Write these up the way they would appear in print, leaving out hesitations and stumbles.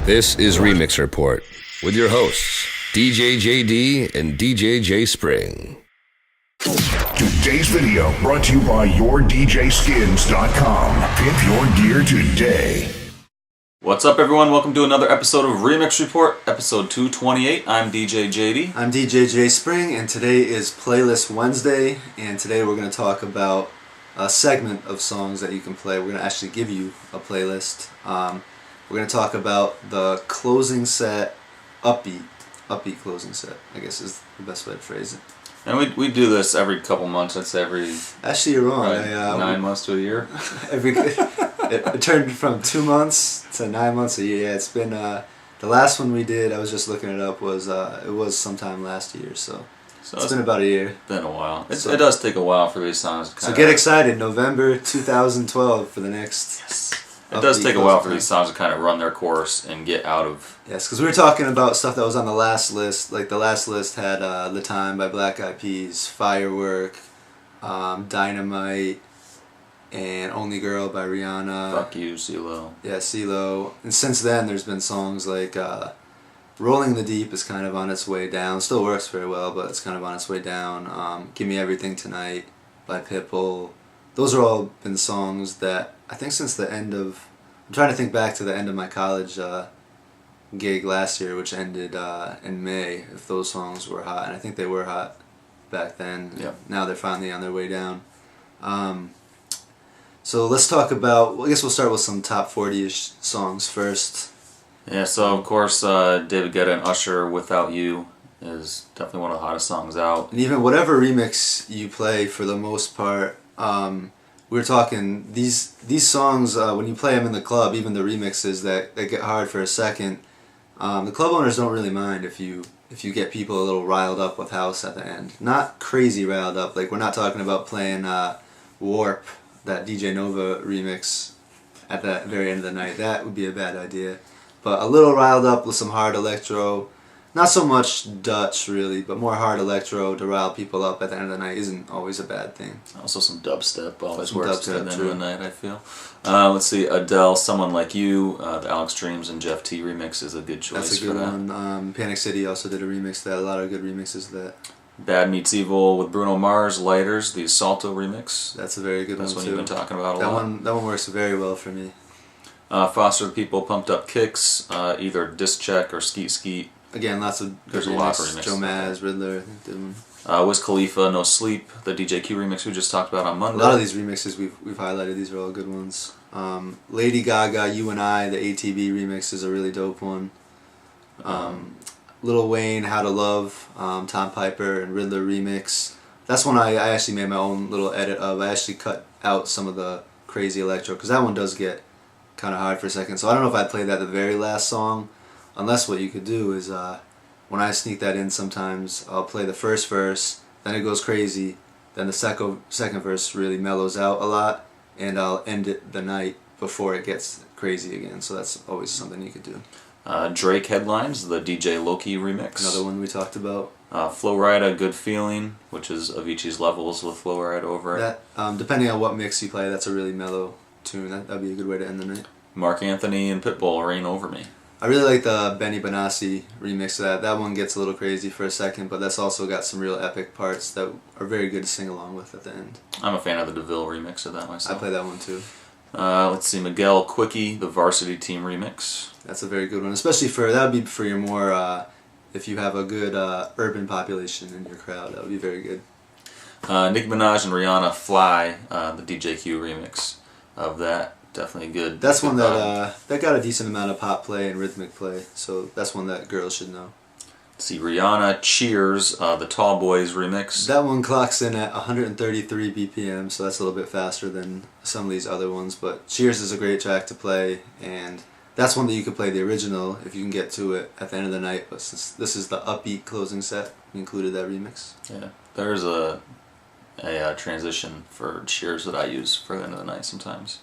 This is Remix Report with your hosts, DJ JD and DJ J Spring. Today's video brought to you by YourDJSkins.com. Pimp your gear today. What's up, everyone? Welcome to another episode of Remix Report, episode 228. I'm DJ JD. I'm DJ J Spring, and today is Playlist Wednesday, and today we're going to talk about a segment of songs that you can play. We're going to actually give you a playlist. We're going to talk about the closing set, upbeat closing set, I guess is the best way to phrase it. And we do this every couple months. I'd say every... Actually, you're wrong. Right, 9 months to a year. It turned from 2 months to 9 months a year. Yeah, it's been... the last one we did, I was just looking it up, was it was sometime last year, so it's been about a year. Been a while. It does take a while for these songs to So get excited, November 2012 for the next... Yes. It does take a while for these songs to kind of run their course and get out of... Yes, because we were talking about stuff that was on the last list. Like the last list had The Time by Black Eyed Peas, Firework, Dynamite, and Only Girl by Rihanna. Fuck You, CeeLo. Yeah, CeeLo. And since then there's been songs like Rolling the Deep is kind of on its way down. Still works very well, but it's kind of on its way down. Give Me Everything Tonight by Pitbull. Those are all been songs that I think since the end of... I'm trying to think back to the end of my college gig last year, which ended in May, if those songs were hot. And I think they were hot back then. Yep. Now they're finally on their way down. So let's talk about... I guess we'll start with some top 40-ish songs first. Yeah, so of course David Guetta and Usher, Without You, is definitely one of the hottest songs out. And even whatever remix you play, for the most part... we were talking, these songs, when you play them in the club, even the remixes that get hard for a second, the club owners don't really mind if you get people a little riled up with house at the end. Not crazy riled up, like we're not talking about playing Warp, that DJ Nova remix at the very end of the night. That would be a bad idea. But a little riled up with some hard electro. Not so much Dutch, really, but more hard electro to rile people up at the end of the night isn't always a bad thing. Also some dubstep always Some works dubstep, at the end of the night, I feel. Let's see, Adele, Someone Like You, the Alex Dreamz and Jeff T remix is a good choice. That's a good one. Panic City also did a remix of that. A lot of good remixes of that. Bad Meets Evil with Bruno Mars, Lighters, the Asalto remix. That's a very good That's one too. That's one you've been talking about a lot. That one works very well for me. Foster the People, Pumped Up Kicks, either Disc Check or Skeet. Again, lots of There's good a lot of remixes. remixes. Joe Maz, Riddler, I think did one. Wiz Khalifa, No Sleep, the DJ Q remix we just talked about on Monday. A lot of these remixes we've highlighted. These are all good ones. Lady Gaga, You and I, the ATB remix is a really dope one. Lil Wayne, How to Love, Tom Piper and Riddler remix. That's one I actually made my own little edit of. I actually cut out some of the crazy electro because that one does get kind of hard for a second. So I don't know if I'd play that the very last song, unless what you could do is when I sneak that in sometimes I'll play the first verse, then it goes crazy, then the second verse really mellows out a lot, and I'll end it the night before it gets crazy again. So that's always something you could do. Drake Headlines, the DJ Loki remix. Another one we talked about. Flo-Rida, Good Feeling, which is Avicii's Levels with Flo-Rida over it. That depending on what mix you play, that's a really mellow tune. That'd be a good way to end the night. Marc Anthony and Pitbull, Reign Over Me. I really like the Benny Benassi remix of that. That one gets a little crazy for a second, but that's also got some real epic parts that are very good to sing along with at the end. I'm a fan of the DeVille remix of that myself. I play that one too. Let's see, Miguel, Quickie, the Varsity Team remix. That's a very good one, especially that would be for your more, if you have a good urban population in your crowd, that would be very good. Nicki Minaj and Rihanna, Fly, the DJ Q remix of that. Definitely good. That's good one that got a decent amount of pop play and rhythmic play, so that's one that girls should know. Let's see, Rihanna, Cheers, the Tall Boys remix. That one clocks in at 133 BPM, so that's a little bit faster than some of these other ones, but Cheers is a great track to play, and that's one that you could play the original if you can get to it at the end of the night, but since this is the upbeat closing set, we included that remix. Yeah, there's a transition for Cheers that I use for the end of the night sometimes.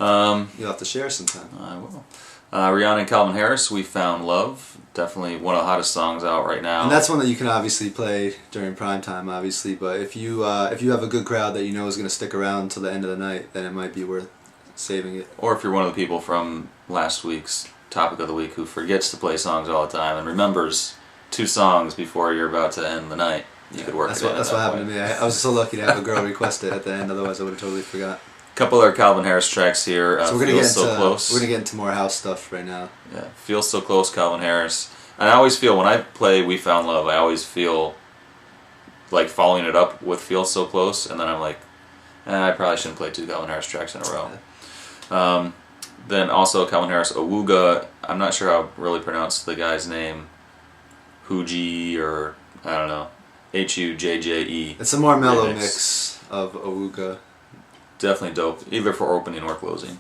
You'll have to share sometime. I will. Rihanna and Calvin Harris, We Found Love. Definitely one of the hottest songs out right now. And that's one that you can obviously play during prime time, obviously. But if you have a good crowd that you know is going to stick around until the end of the night, then it might be worth saving it. Or if you're one of the people from last week's topic of the week who forgets to play songs all the time and remembers 2 songs before you're about to end the night. You could work That's it in. That's what happened to me. I was so lucky to have a girl request it at the end. Otherwise, I would have totally forgot. Couple other Calvin Harris tracks here. So we're gonna Feel So Close. We're gonna get into more house stuff right now. Yeah, Feel So Close, Calvin Harris. And I always feel when I play We Found Love, I always feel like following it up with Feel So Close, and then I'm like, I probably shouldn't play 2 Calvin Harris tracks in a row. Then also Calvin Harris, Awooga. I'm not sure how to really pronounce the guy's name. Hujje or I don't know. Hujje. It's a more mellow remix. mix of Awooga. Definitely dope, either for opening or closing.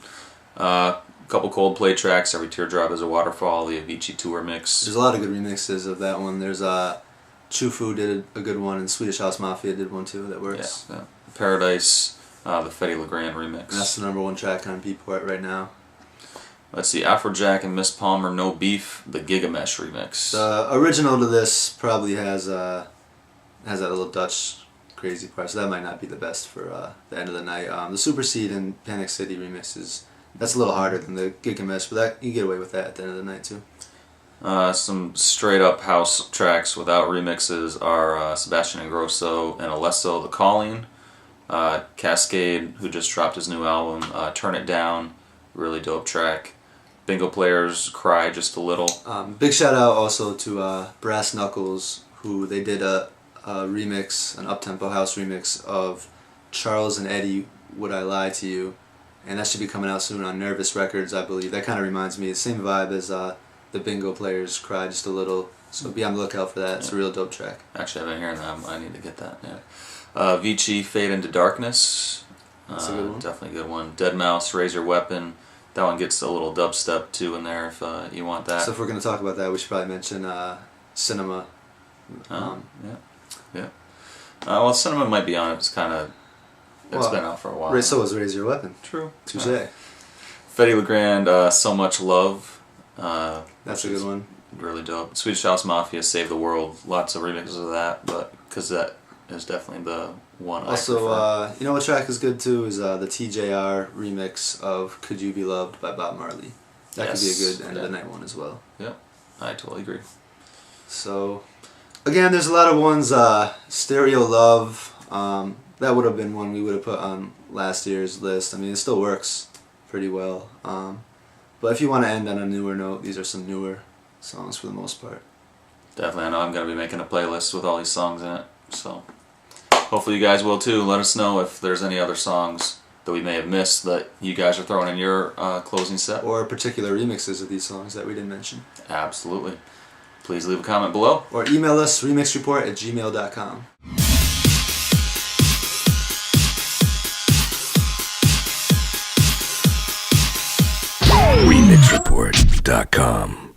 Couple Coldplay tracks. Every Teardrop is a Waterfall. The Avicii tour mix. There's a lot of good remixes of that one. There's Chufu did a good one, and Swedish House Mafia did one too. That works. Yeah. Paradise, the Fedde LeGrand remix. And that's the #1 track on Beatport right now. Let's see, Afrojack and Miss Palmer, No Beef, the Gigamesh remix. The original to this probably has that little Dutch crazy part, so that might not be the best for the end of the night. The Supersede and Panic City remixes, that's a little harder than the Gigamesh, but that you get away with that at the end of the night too. Some straight up house tracks without remixes are Sebastian Ingrosso and Alesso, The Calling. Cascade, who just dropped his new album, Turn It Down, really dope track. Bingo Players, Cry Just a Little. Big shout out also to Brass Knuckles, who they did a remix, an uptempo house remix of Charles and Eddie, Would I Lie to You, and that should be coming out soon on Nervous Records, I believe. That kind of reminds me, the same vibe as the Bingo Players, Cry Just a Little, so be on the lookout for that. It's a real dope track. Actually, I've been hearing that. I need to get that. Yeah. Avicii, Fade Into Darkness. That's a good one. Definitely a good one. Deadmau5, Raise Your Weapon. That one gets a little dubstep too in there if you want that. So if we're going to talk about that, we should probably mention Cinema. Yeah. Well, Cinema might be on it. It's kind of... It's been out for a while. So was Raise Your Weapon. True. Touche. Fedde LeGrand, So Much Love. That's a good one. Really dope. Swedish House Mafia, Save the World. Lots of remixes of that, but because that is definitely the one also, I prefer. you know what track is good too is the TJR remix of Could You Be Loved by Bob Marley. That could be a good end of the night one as well. Yep, I totally agree. So, again, there's a lot of ones. Stereo Love, that would have been one we would have put on last year's list. I mean, it still works pretty well. But if you want to end on a newer note, these are some newer songs for the most part. Definitely, I know I'm going to be making a playlist with all these songs in it, so hopefully you guys will too. Let us know if there's any other songs that we may have missed that you guys are throwing in your closing set. Or particular remixes of these songs that we didn't mention. Absolutely. Please leave a comment below. Or email us, remixreport@gmail.com. Remixreport.com